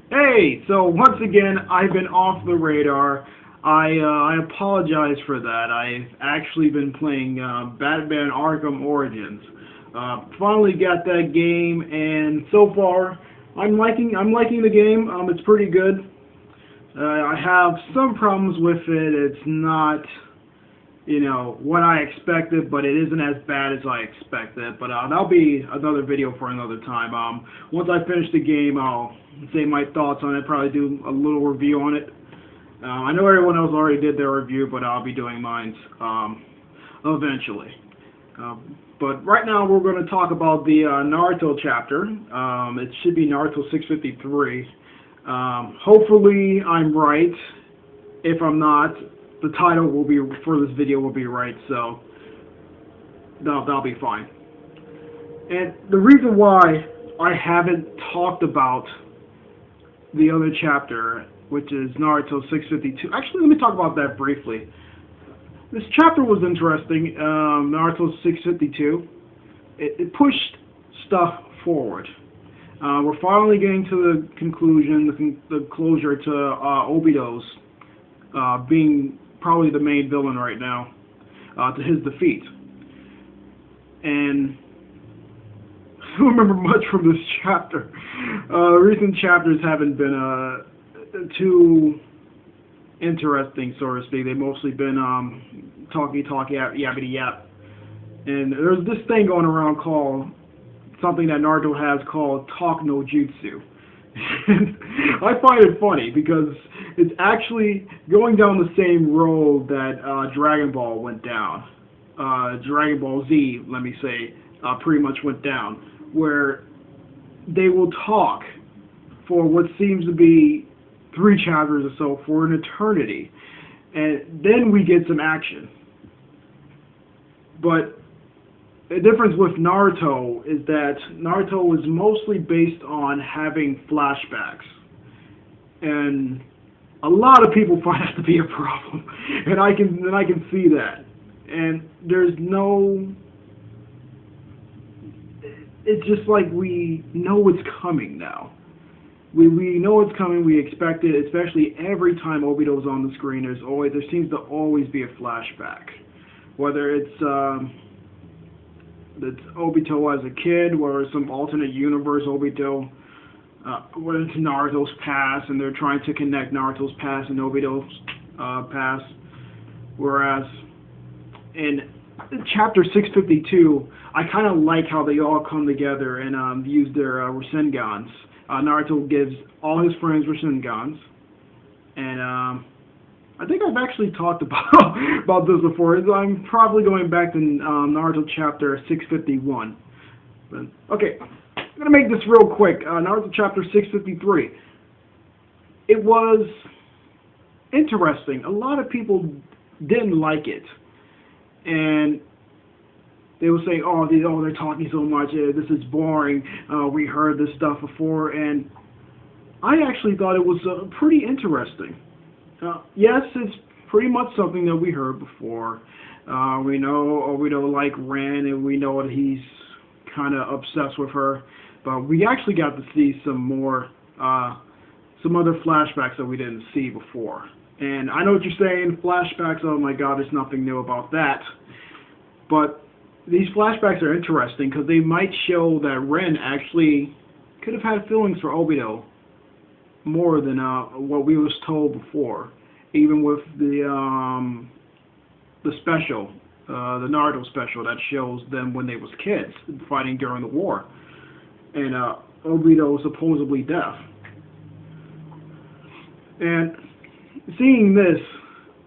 Hey, so once again, I've been off the radar. I apologize for that. I've actually been playing Batman Arkham Origins. Finally got that game, and so far, I'm liking the game. It's pretty good. I have some problems with it. It's not, what I expected, but it isn't as bad as I expected. But that'll be another video for another time. Once I finish the game, I'll say my thoughts on it. Probably do a little review on it. I know everyone else already did their review, but I'll be doing mine eventually. But right now we're going to talk about the Naruto chapter. It should be Naruto 653. Hopefully I'm right. If I'm not, the title will be for this video will be right, so that'll be fine. And the reason why I haven't talked about the other chapter, which is Naruto 652. Actually, let me talk about that briefly. This chapter was interesting, Naruto 652. It pushed stuff forward. We're finally getting to the conclusion, the closure to Obito's being probably the main villain right now, to his defeat. And I don't remember much from this chapter. Recent chapters haven't been too interesting, so to speak. They've mostly been talk, yabbity yap. And there's this thing going around called something that Naruto has called talk no jutsu. And I find it funny because it's actually going down the same road that Dragon Ball went down. Dragon Ball Z, let me say, pretty much went down, where they will talk for what seems to be 3 chapters or so for an eternity, and then we get some action. But the difference with Naruto is that Naruto is mostly based on having flashbacks, and a lot of people find that to be a problem, and I can see that. And there's no, it's just like we know it's coming now. We know it's coming. We expect it, especially every time Obito's on the screen. There seems to always be a flashback, whether it's Obito as a kid, or some alternate universe Obito, whether it's Naruto's past, and they're trying to connect Naruto's past and Obito's past. Whereas in chapter 652, I kind of like how they all come together and use their Rasengans. Naruto gives all his friends Rasengans, and I think I've actually talked about this before. I'm probably going back to Naruto chapter 651. But, okay, I'm going to make this real quick. Naruto chapter 653. It was interesting. A lot of people didn't like it, and they will say, oh, they're talking so much, this is boring, we heard this stuff before, and I actually thought it was pretty interesting. Yes, it's pretty much something that we heard before. We don't like Ren, and we know that he's kind of obsessed with her, but we actually got to see some other flashbacks that we didn't see before. And I know what you're saying, flashbacks, oh my god, there's nothing new about that. But these flashbacks are interesting because they might show that Ren actually could have had feelings for Obito more than what we was told before. Even with the special, the Naruto special that shows them when they was kids fighting during the war, and Obito was supposedly deaf. And seeing this,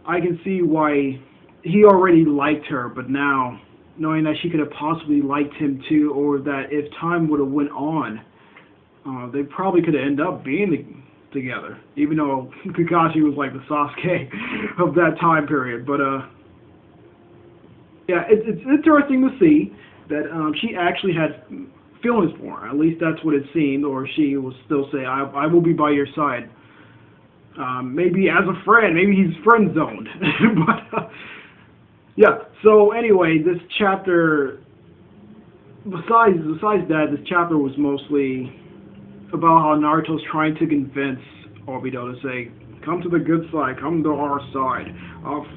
I can see why he already liked her, but now, knowing that she could have possibly liked him too, or that if time would have went on, they probably could have ended up being together, even though Kakashi was like the Sasuke of that time period. But yeah, it's interesting to see that she actually had feelings for him. At least that's what it seemed, or she will still say, I will be by your side. Maybe as a friend, maybe he's friend zoned. But yeah, so anyway, this chapter, besides that, this chapter was mostly about how Naruto's trying to convince Obito to say, come to the good side, come to our side.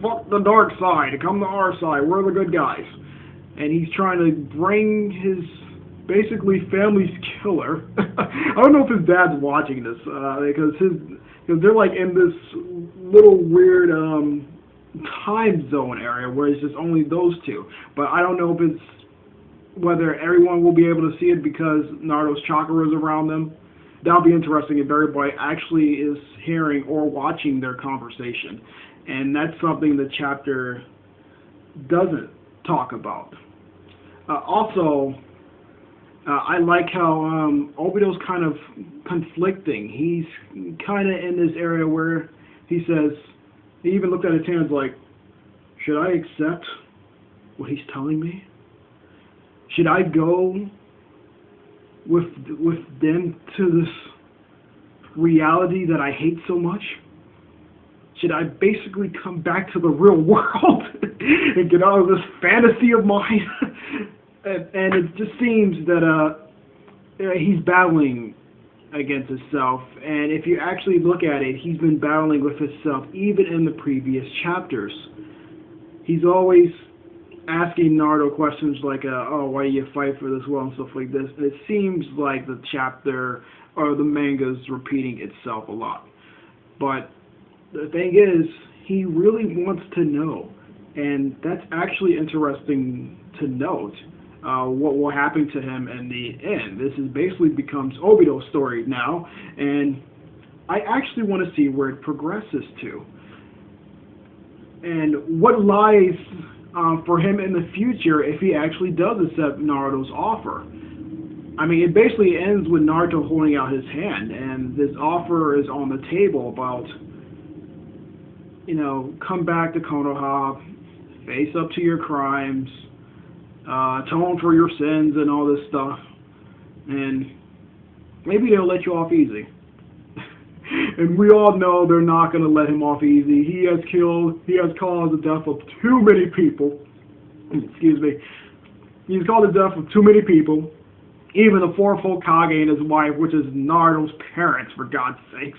Fuck the dark side, come to our side, we're the good guys. And he's trying to bring his, basically, family's killer. I don't know if his dad's watching this, because they're like in this little weird time zone area where it's just only those two. But I don't know if it's whether everyone will be able to see it because Naruto's chakra is around them. That'll be interesting if everybody actually is hearing or watching their conversation. And that's something the chapter doesn't talk about. Also, I like how Obito's kind of conflicting. He's kind of in this area where he says, he even looked at his hands like, should I accept what he's telling me? Should I go with them to this reality that I hate so much? Should I basically come back to the real world and get out of this fantasy of mine? and it just seems that he's battling against himself. And if you actually look at it, he's been battling with himself even in the previous chapters. He's always asking Naruto questions like, oh, why do you fight for this well and stuff like this. And it seems like the chapter or the manga is repeating itself a lot. But the thing is, he really wants to know. And that's actually interesting to note. What will happen to him in the end. This is basically becomes Obito's story now, and I actually want to see where it progresses to. And what lies for him in the future if he actually does accept Naruto's offer. I mean, it basically ends with Naruto holding out his hand, and this offer is on the table about, you know, come back to Konoha, face up to your crimes, atone for your sins and all this stuff, and maybe they'll let you off easy. And we all know they're not going to let him off easy. He has caused the death of too many people. Excuse me. He's caused the death of too many people. Even the fourth Hokage and his wife, which is Naruto's parents, for God's sakes.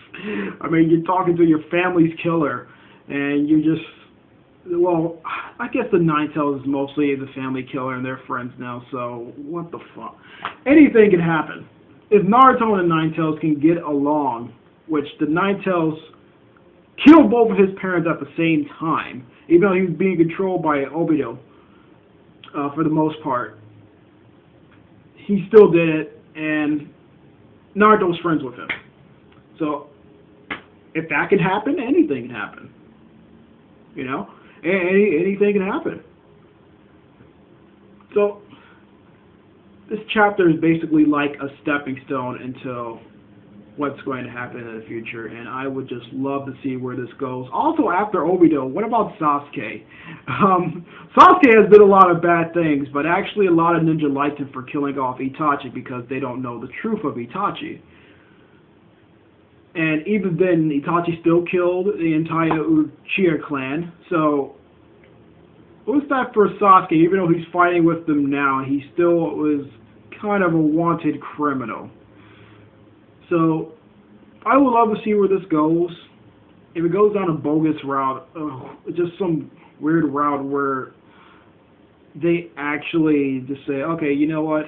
I mean, you're talking to your family's killer, and you just... Well, I guess the Nine-Tails is mostly the family killer and they're friends now, so what the fuck? Anything can happen. If Naruto and the Nine-Tails can get along, which the Nine-Tails killed both of his parents at the same time, even though he was being controlled by Obito for the most part, he still did it, and Naruto was friends with him. So, if that can happen, anything can happen. You know? Anything can happen. So, this chapter is basically like a stepping stone into what's going to happen in the future, and I would just love to see where this goes. Also, after Obito, what about Sasuke? Sasuke has did a lot of bad things, but actually a lot of ninja liked him for killing off Itachi because they don't know the truth of Itachi. And even then, Itachi still killed the entire Uchiha clan. So, what's that for Sasuke? Even though he's fighting with them now, he still was kind of a wanted criminal. So, I would love to see where this goes. If it goes down a bogus route, just some weird route where they actually just say, okay, you know what?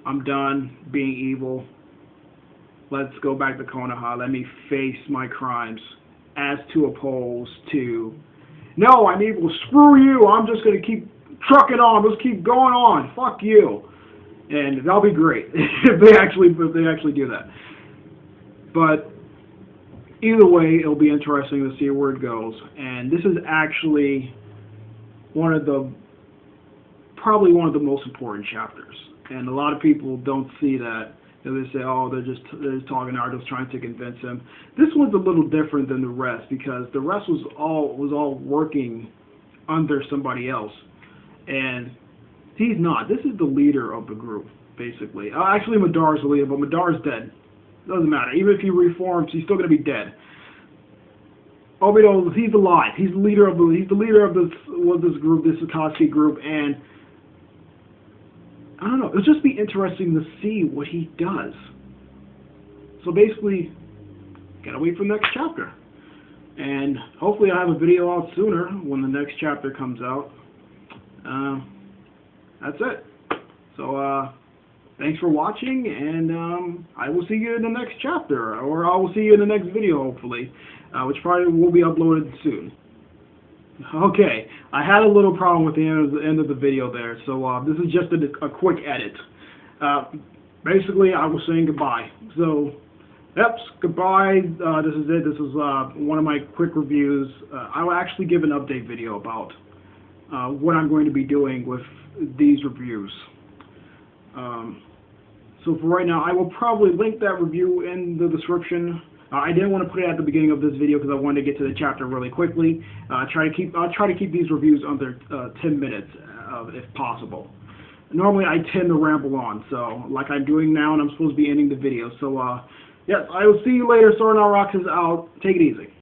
I'm done being evil. Let's go back to Konoha. Let me face my crimes. As to opposed to, no, I'm evil. Screw you. I'm just going to keep trucking on. Let's keep going on. Fuck you. And that'll be great if they actually do that. But either way, it'll be interesting to see where it goes. And this is actually probably one of the most important chapters. And a lot of people don't see that. They say, oh, they're just talking, Naruto's trying to convince him. This one's a little different than the rest because the rest was all working under somebody else, and he's not. This is the leader of the group, basically. Actually, Madara's the leader, but Madara's dead. Doesn't matter. Even if he reforms, he's still gonna be dead. Obito, he's alive. He's the leader of this group, this Akatsuki group, and I don't know. It'll just be interesting to see what he does. So basically, gotta wait for the next chapter. And hopefully I have a video out sooner when the next chapter comes out. That's it. So, thanks for watching, and I will see you in the next chapter, or I will see you in the next video, hopefully, which probably will be uploaded soon. Okay, I had a little problem with the end of the video there, so this is just a quick edit. Basically, I was saying goodbye. So, yep, goodbye. This is it. This is one of my quick reviews. I will actually give an update video about what I'm going to be doing with these reviews. So for right now, I will probably link that review in the description. I didn't want to put it at the beginning of this video because I wanted to get to the chapter really quickly. I'll try to keep these reviews under 10 minutes if possible. Normally I tend to ramble on, so like I'm doing now, and I'm supposed to be ending the video. So yes, I will see you later. Sword Now Rocks is out. Take it easy.